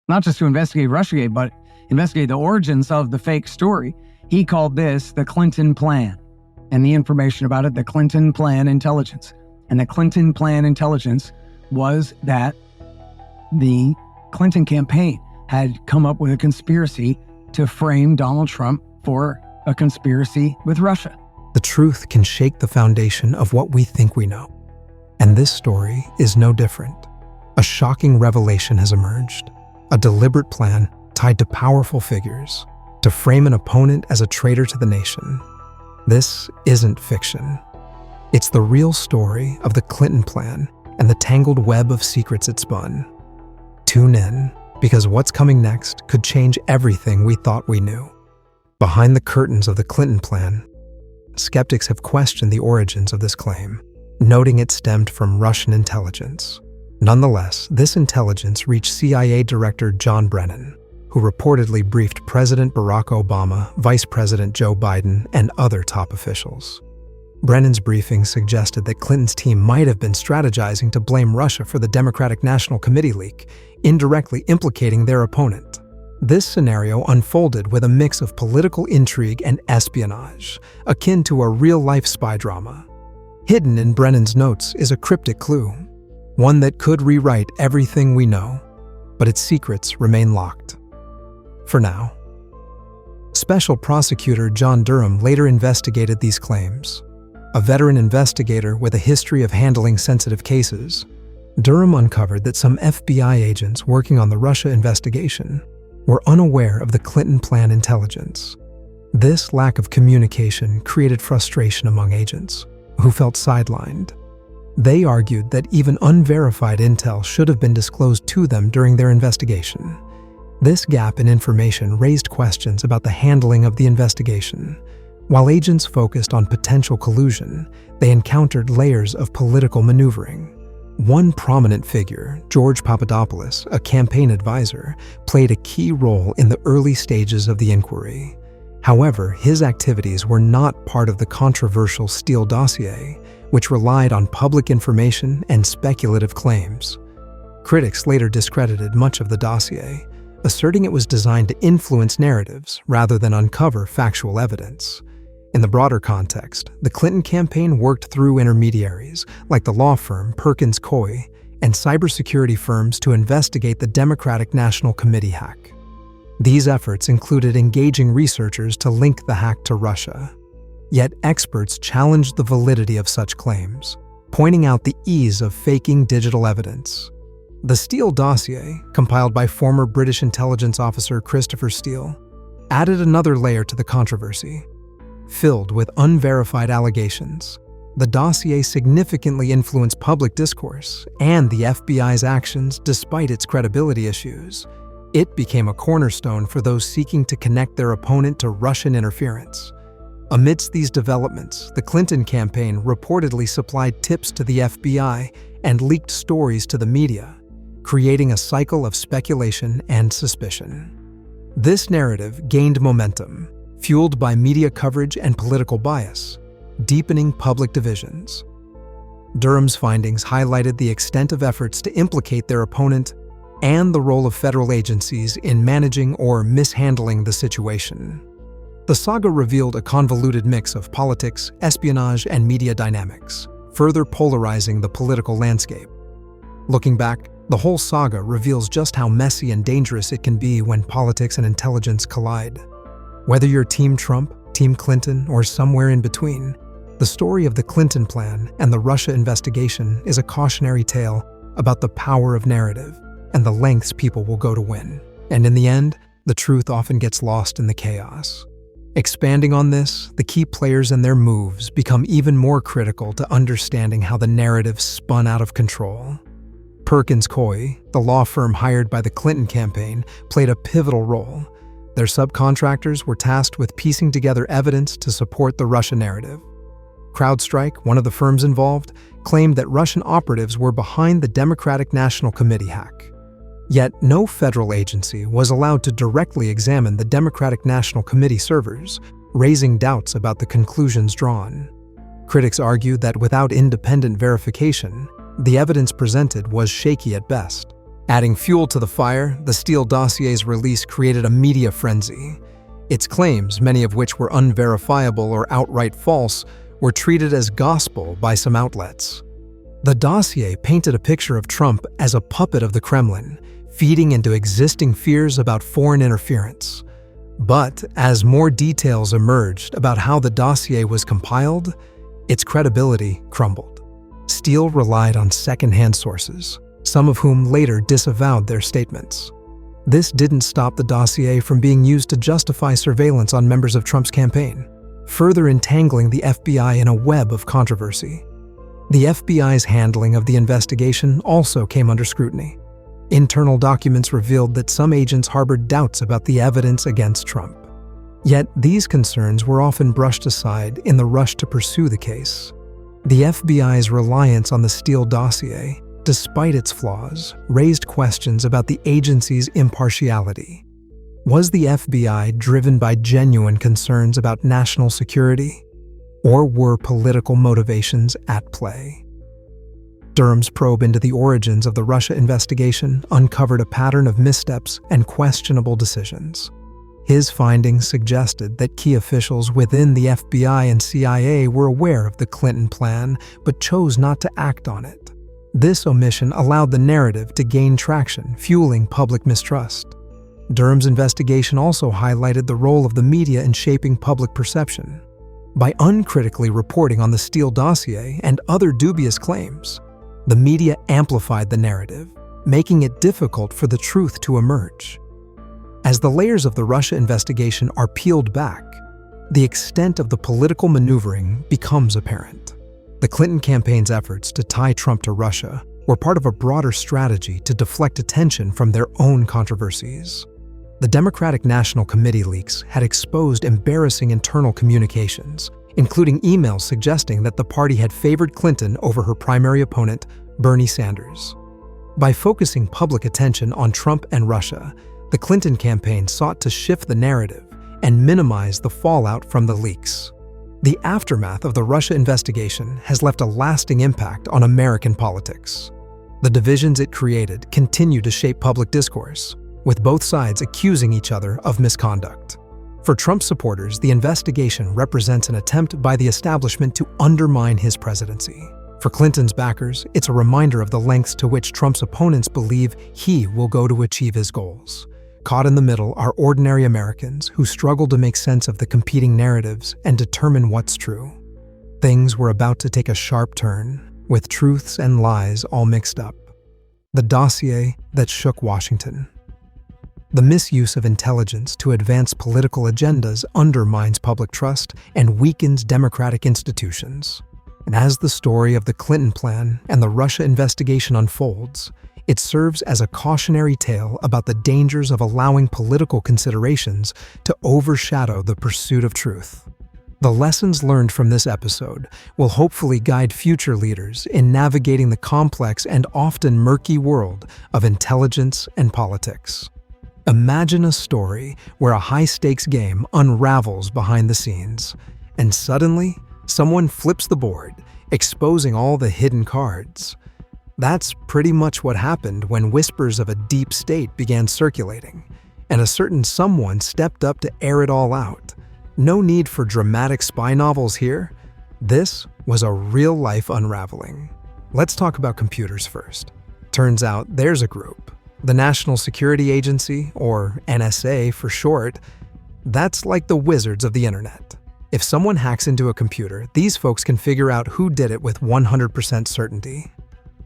not just to investigate Russiagate, but investigate the origins of the fake story. He called this the Clinton Plan, and the information about it, the Clinton Plan intelligence. And the Clinton Plan intelligence was that the Clinton campaign had come up with a conspiracy to frame Donald Trump for a conspiracy with Russia. The truth can shake the foundation of what we think we know. And this story is no different. A shocking revelation has emerged. A deliberate plan tied to powerful figures to frame an opponent as a traitor to the nation. This isn't fiction. It's the real story of the Clinton Plan and the tangled web of secrets it spun. Tune in, because what's coming next could change everything we thought we knew. Behind the curtains of the Clinton Plan, skeptics have questioned the origins of this claim, noting it stemmed from Russian intelligence. Nonetheless, this intelligence reached CIA Director John Brennan, who reportedly briefed President Barack Obama, Vice President Joe Biden, and other top officials. Brennan's briefing suggested that Clinton's team might have been strategizing to blame Russia for the Democratic National Committee leak, indirectly implicating their opponent. This scenario unfolded with a mix of political intrigue and espionage, akin to a real-life spy drama. Hidden in Brennan's notes is a cryptic clue, one that could rewrite everything we know, but its secrets remain locked. For now. Special Prosecutor John Durham later investigated these claims. A veteran investigator with a history of handling sensitive cases, Durham uncovered that some FBI agents working on the Russia investigation were unaware of the Clinton Plan intelligence. This lack of communication created frustration among agents, who felt sidelined. They argued that even unverified intel should have been disclosed to them during their investigation. This gap in information raised questions about the handling of the investigation. While agents focused on potential collusion, they encountered layers of political maneuvering. One prominent figure, George Papadopoulos, a campaign advisor, played a key role in the early stages of the inquiry. However, his activities were not part of the controversial Steele dossier, which relied on public information and speculative claims. Critics later discredited much of the dossier, asserting it was designed to influence narratives rather than uncover factual evidence. In the broader context, the Clinton campaign worked through intermediaries like the law firm Perkins Coie and cybersecurity firms to investigate the Democratic National Committee hack. These efforts included engaging researchers to link the hack to Russia. Yet experts challenged the validity of such claims, pointing out the ease of faking digital evidence. The Steele dossier, compiled by former British intelligence officer Christopher Steele, added another layer to the controversy. Filled with unverified allegations, the dossier significantly influenced public discourse and the FBI's actions despite its credibility issues. It became a cornerstone for those seeking to connect their opponent to Russian interference. Amidst these developments, the Clinton campaign reportedly supplied tips to the FBI and leaked stories to the media, creating a cycle of speculation and suspicion. This narrative gained momentum, fueled by media coverage and political bias, deepening public divisions. Durham's findings highlighted the extent of efforts to implicate their opponent and the role of federal agencies in managing or mishandling the situation. The saga revealed a convoluted mix of politics, espionage, and media dynamics, further polarizing the political landscape. Looking back, the whole saga reveals just how messy and dangerous it can be when politics and intelligence collide. Whether you're Team Trump, Team Clinton, or somewhere in between, the story of the Clinton Plan and the Russia investigation is a cautionary tale about the power of narrative and the lengths people will go to win. And in the end, the truth often gets lost in the chaos. Expanding on this, the key players and their moves become even more critical to understanding how the narrative spun out of control. Perkins Coie, the law firm hired by the Clinton campaign, played a pivotal role. Their subcontractors were tasked with piecing together evidence to support the Russia narrative. CrowdStrike, one of the firms involved, claimed that Russian operatives were behind the Democratic National Committee hack. Yet no federal agency was allowed to directly examine the Democratic National Committee servers, raising doubts about the conclusions drawn. Critics argued that without independent verification, the evidence presented was shaky at best. Adding fuel to the fire, the Steele dossier's release created a media frenzy. Its claims, many of which were unverifiable or outright false, were treated as gospel by some outlets. The dossier painted a picture of Trump as a puppet of the Kremlin, feeding into existing fears about foreign interference. But as more details emerged about how the dossier was compiled, its credibility crumbled. Steele relied on second-hand sources, some of whom later disavowed their statements. This didn't stop the dossier from being used to justify surveillance on members of Trump's campaign, further entangling the FBI in a web of controversy. The FBI's handling of the investigation also came under scrutiny. Internal documents revealed that some agents harbored doubts about the evidence against Trump. Yet these concerns were often brushed aside in the rush to pursue the case. The FBI's reliance on the Steele dossier, despite its flaws, raised questions about the agency's impartiality. Was the FBI driven by genuine concerns about national security, or were political motivations at play? Durham's probe into the origins of the Russia investigation uncovered a pattern of missteps and questionable decisions. His findings suggested that key officials within the FBI and CIA were aware of the Clinton plan but chose not to act on it. This omission allowed the narrative to gain traction, fueling public mistrust. Durham's investigation also highlighted the role of the media in shaping public perception. By uncritically reporting on the Steele dossier and other dubious claims, the media amplified the narrative, making it difficult for the truth to emerge. As the layers of the Russia investigation are peeled back, the extent of the political maneuvering becomes apparent. The Clinton campaign's efforts to tie Trump to Russia were part of a broader strategy to deflect attention from their own controversies. The Democratic National Committee leaks had exposed embarrassing internal communications, including emails suggesting that the party had favored Clinton over her primary opponent, Bernie Sanders. By focusing public attention on Trump and Russia, the Clinton campaign sought to shift the narrative and minimize the fallout from the leaks. The aftermath of the Russia investigation has left a lasting impact on American politics. The divisions it created continue to shape public discourse, with both sides accusing each other of misconduct. For Trump supporters, the investigation represents an attempt by the establishment to undermine his presidency. For Clinton's backers, it's a reminder of the lengths to which Trump's opponents believe he will go to achieve his goals. Caught in the middle are ordinary Americans who struggle to make sense of the competing narratives and determine what's true. Things were about to take a sharp turn, with truths and lies all mixed up. The dossier that shook Washington. The misuse of intelligence to advance political agendas undermines public trust and weakens democratic institutions. And as the story of the Clinton plan and the Russia investigation unfolds, it serves as a cautionary tale about the dangers of allowing political considerations to overshadow the pursuit of truth. The lessons learned from this episode will hopefully guide future leaders in navigating the complex and often murky world of intelligence and politics. Imagine a story where a high-stakes game unravels behind the scenes, and suddenly, someone flips the board, exposing all the hidden cards. That's pretty much what happened when whispers of a deep state began circulating, and a certain someone stepped up to air it all out. No need for dramatic spy novels here. This was a real-life unraveling. Let's talk about computers first. Turns out there's a group, the National Security Agency, or NSA for short. That's like the wizards of the internet. If someone hacks into a computer, these folks can figure out who did it with 100% certainty.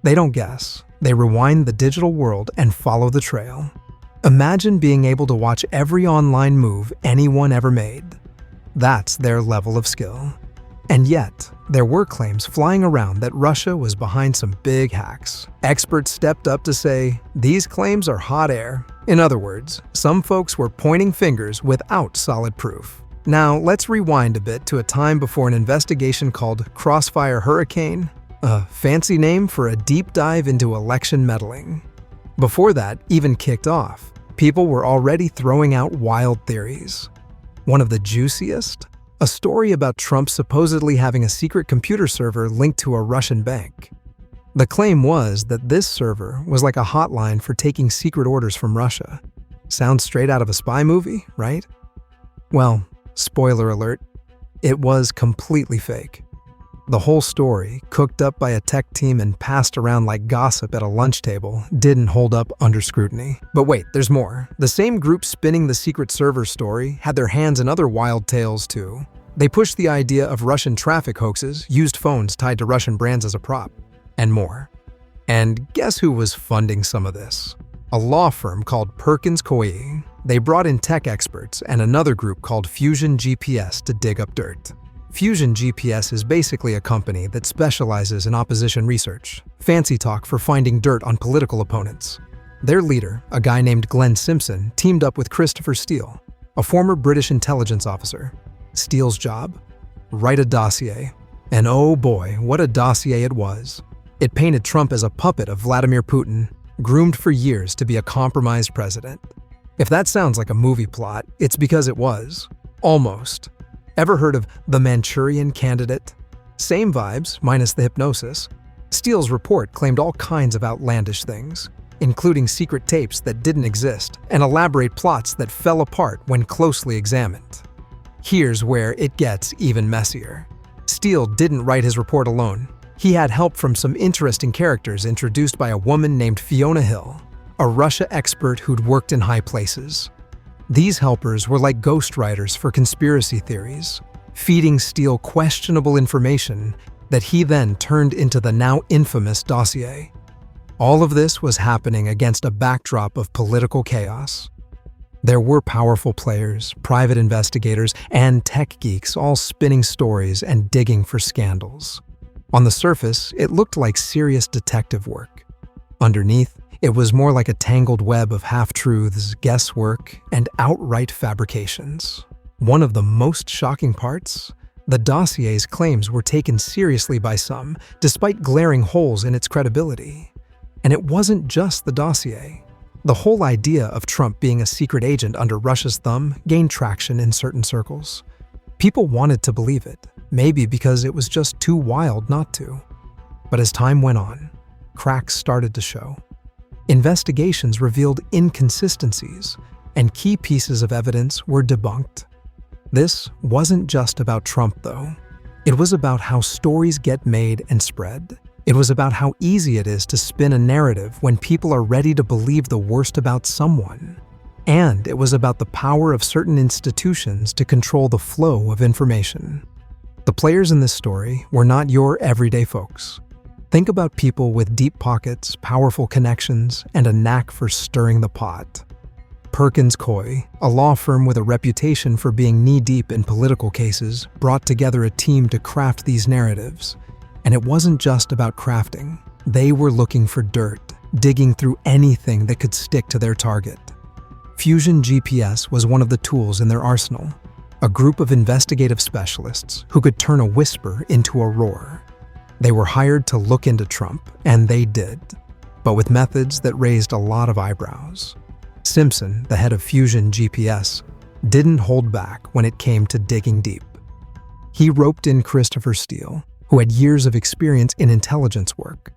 They don't guess. They rewind the digital world and follow the trail. Imagine being able to watch every online move anyone ever made. That's their level of skill. And yet, there were claims flying around that Russia was behind some big hacks. Experts stepped up to say, these claims are hot air. In other words, some folks were pointing fingers without solid proof. Now, let's rewind a bit to a time before an investigation called Crossfire Hurricane, a fancy name for a deep dive into election meddling. Before that even kicked off, people were already throwing out wild theories. One of the juiciest? A story about Trump supposedly having a secret computer server linked to a Russian bank. The claim was that this server was like a hotline for taking secret orders from Russia. Sounds straight out of a spy movie, right? Well, spoiler alert, it was completely fake. The whole story, cooked up by a tech team and passed around like gossip at a lunch table, didn't hold up under scrutiny. But wait, there's more. The same group spinning the secret server story had their hands in other wild tales too. They pushed the idea of Russian traffic hoaxes, used phones tied to Russian brands as a prop, and more. And guess who was funding some of this? A law firm called Perkins Coie. They brought in tech experts and another group called Fusion GPS to dig up dirt. Fusion GPS is basically a company that specializes in opposition research, fancy talk for finding dirt on political opponents. Their leader, a guy named Glenn Simpson, teamed up with Christopher Steele, a former British intelligence officer. Steele's job? Write a dossier. And oh boy, what a dossier it was. It painted Trump as a puppet of Vladimir Putin, groomed for years to be a compromised president. If that sounds like a movie plot, it's because it was. Almost. Ever heard of The Manchurian Candidate? Same vibes, minus the hypnosis. Steele's report claimed all kinds of outlandish things, including secret tapes that didn't exist and elaborate plots that fell apart when closely examined. Here's where it gets even messier. Steele didn't write his report alone. He had help from some interesting characters introduced by a woman named Fiona Hill, a Russia expert who'd worked in high places. These helpers were like ghostwriters for conspiracy theories, feeding Steele questionable information that he then turned into the now infamous dossier. All of this was happening against a backdrop of political chaos. There were powerful players, private investigators, and tech geeks all spinning stories and digging for scandals. On the surface, it looked like serious detective work. Underneath, it was more like a tangled web of half-truths, guesswork, and outright fabrications. One of the most shocking parts? The dossier's claims were taken seriously by some, despite glaring holes in its credibility. And it wasn't just the dossier. The whole idea of Trump being a secret agent under Russia's thumb gained traction in certain circles. People wanted to believe it, maybe because it was just too wild not to. But as time went on, cracks started to show. Investigations revealed inconsistencies, and key pieces of evidence were debunked. This wasn't just about Trump, though. It was about how stories get made and spread. It was about how easy it is to spin a narrative when people are ready to believe the worst about someone. And it was about the power of certain institutions to control the flow of information. The players in this story were not your everyday folks. Think about people with deep pockets, powerful connections, and a knack for stirring the pot. Perkins Coie, a law firm with a reputation for being knee-deep in political cases, brought together a team to craft these narratives. And it wasn't just about crafting. They were looking for dirt, digging through anything that could stick to their target. Fusion GPS was one of the tools in their arsenal, a group of investigative specialists who could turn a whisper into a roar. They were hired to look into Trump, and they did, but with methods that raised a lot of eyebrows. Simpson, the head of Fusion GPS, didn't hold back when it came to digging deep. He roped in Christopher Steele, who had years of experience in intelligence work.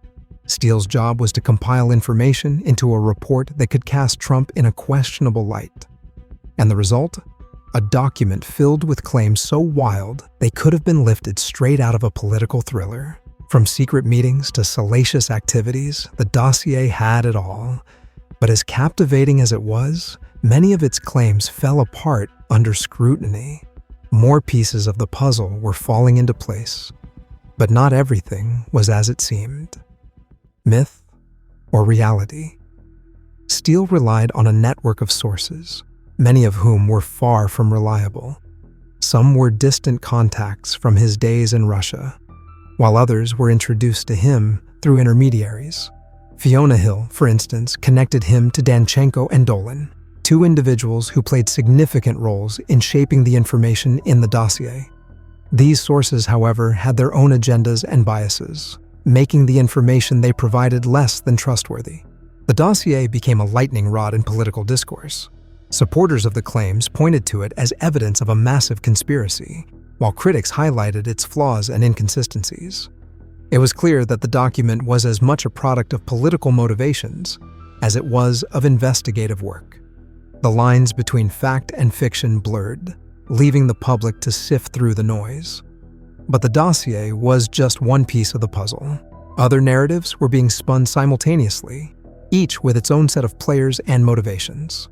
Steele's job was to compile information into a report that could cast Trump in a questionable light. And the result? A document filled with claims so wild they could have been lifted straight out of a political thriller. From secret meetings to salacious activities, the dossier had it all. But as captivating as it was, many of its claims fell apart under scrutiny. More pieces of the puzzle were falling into place. But not everything was as it seemed. Myth or reality? Steele relied on a network of sources, many of whom were far from reliable. Some were distant contacts from his days in Russia, while others were introduced to him through intermediaries. Fiona Hill, for instance, connected him to Danchenko and Dolan, two individuals who played significant roles in shaping the information in the dossier. These sources, however, had their own agendas and biases, making the information they provided less than trustworthy. The dossier became a lightning rod in political discourse. Supporters of the claims pointed to it as evidence of a massive conspiracy, while critics highlighted its flaws and inconsistencies. It was clear that the document was as much a product of political motivations as it was of investigative work. The lines between fact and fiction blurred, leaving the public to sift through the noise. But the dossier was just one piece of the puzzle. Other narratives were being spun simultaneously, each with its own set of players and motivations.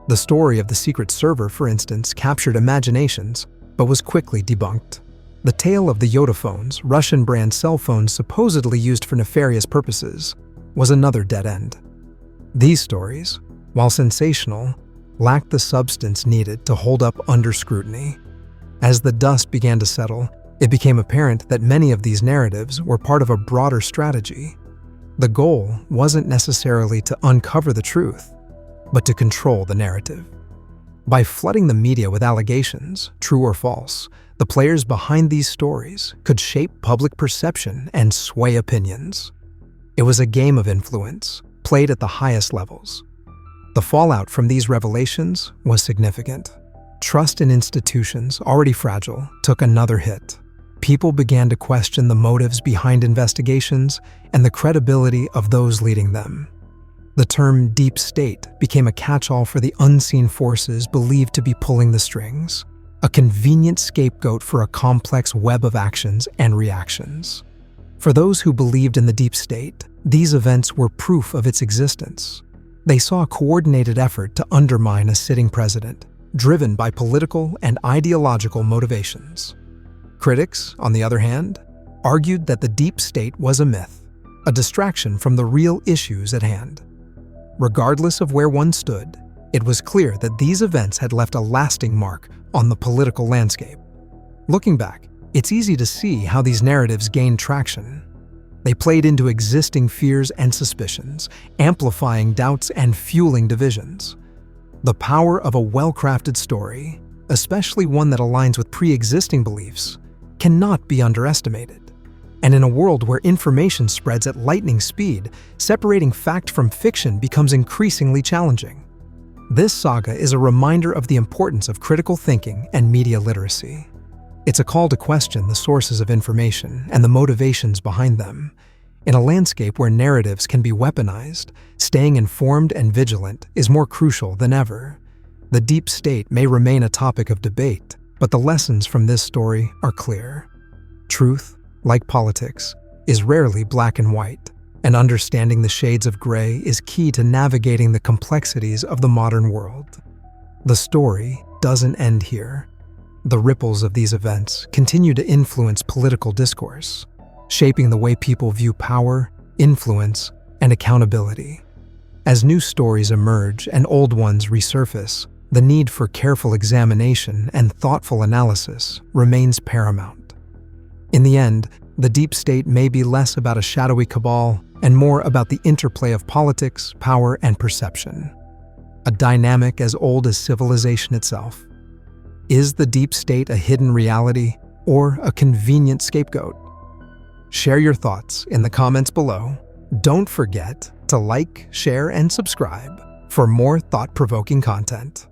The story of the secret server, for instance, captured imaginations, but was quickly debunked. The tale of the Yodaphones, Russian-brand cell phones supposedly used for nefarious purposes, was another dead end. These stories, while sensational, lacked the substance needed to hold up under scrutiny. As the dust began to settle, it became apparent that many of these narratives were part of a broader strategy. The goal wasn't necessarily to uncover the truth, but to control the narrative. By flooding the media with allegations, true or false, the players behind these stories could shape public perception and sway opinions. It was a game of influence, played at the highest levels. The fallout from these revelations was significant. Trust in institutions, already fragile, took another hit. People began to question the motives behind investigations and the credibility of those leading them. The term deep state became a catch-all for the unseen forces believed to be pulling the strings, a convenient scapegoat for a complex web of actions and reactions. For those who believed in the deep state, these events were proof of its existence. They saw a coordinated effort to undermine a sitting president, driven by political and ideological motivations. Critics, on the other hand, argued that the deep state was a myth, a distraction from the real issues at hand. Regardless of where one stood, it was clear that these events had left a lasting mark on the political landscape. Looking back, it's easy to see how these narratives gained traction. They played into existing fears and suspicions, amplifying doubts and fueling divisions. The power of a well-crafted story, especially one that aligns with pre-existing beliefs, cannot be underestimated. And in a world where information spreads at lightning speed, separating fact from fiction becomes increasingly challenging. This saga is a reminder of the importance of critical thinking and media literacy. It's a call to question the sources of information and the motivations behind them. In a landscape where narratives can be weaponized, staying informed and vigilant is more crucial than ever. The deep state may remain a topic of debate, but the lessons from this story are clear. Truth, like politics, is rarely black and white, and understanding the shades of gray is key to navigating the complexities of the modern world. The story doesn't end here. The ripples of these events continue to influence political discourse, shaping the way people view power, influence, and accountability. As new stories emerge and old ones resurface, the need for careful examination and thoughtful analysis remains paramount. In the end, the deep state may be less about a shadowy cabal and more about the interplay of politics, power, and perception. A dynamic as old as civilization itself. Is the deep state a hidden reality or a convenient scapegoat? Share your thoughts in the comments below. Don't forget to like, share, and subscribe for more thought-provoking content.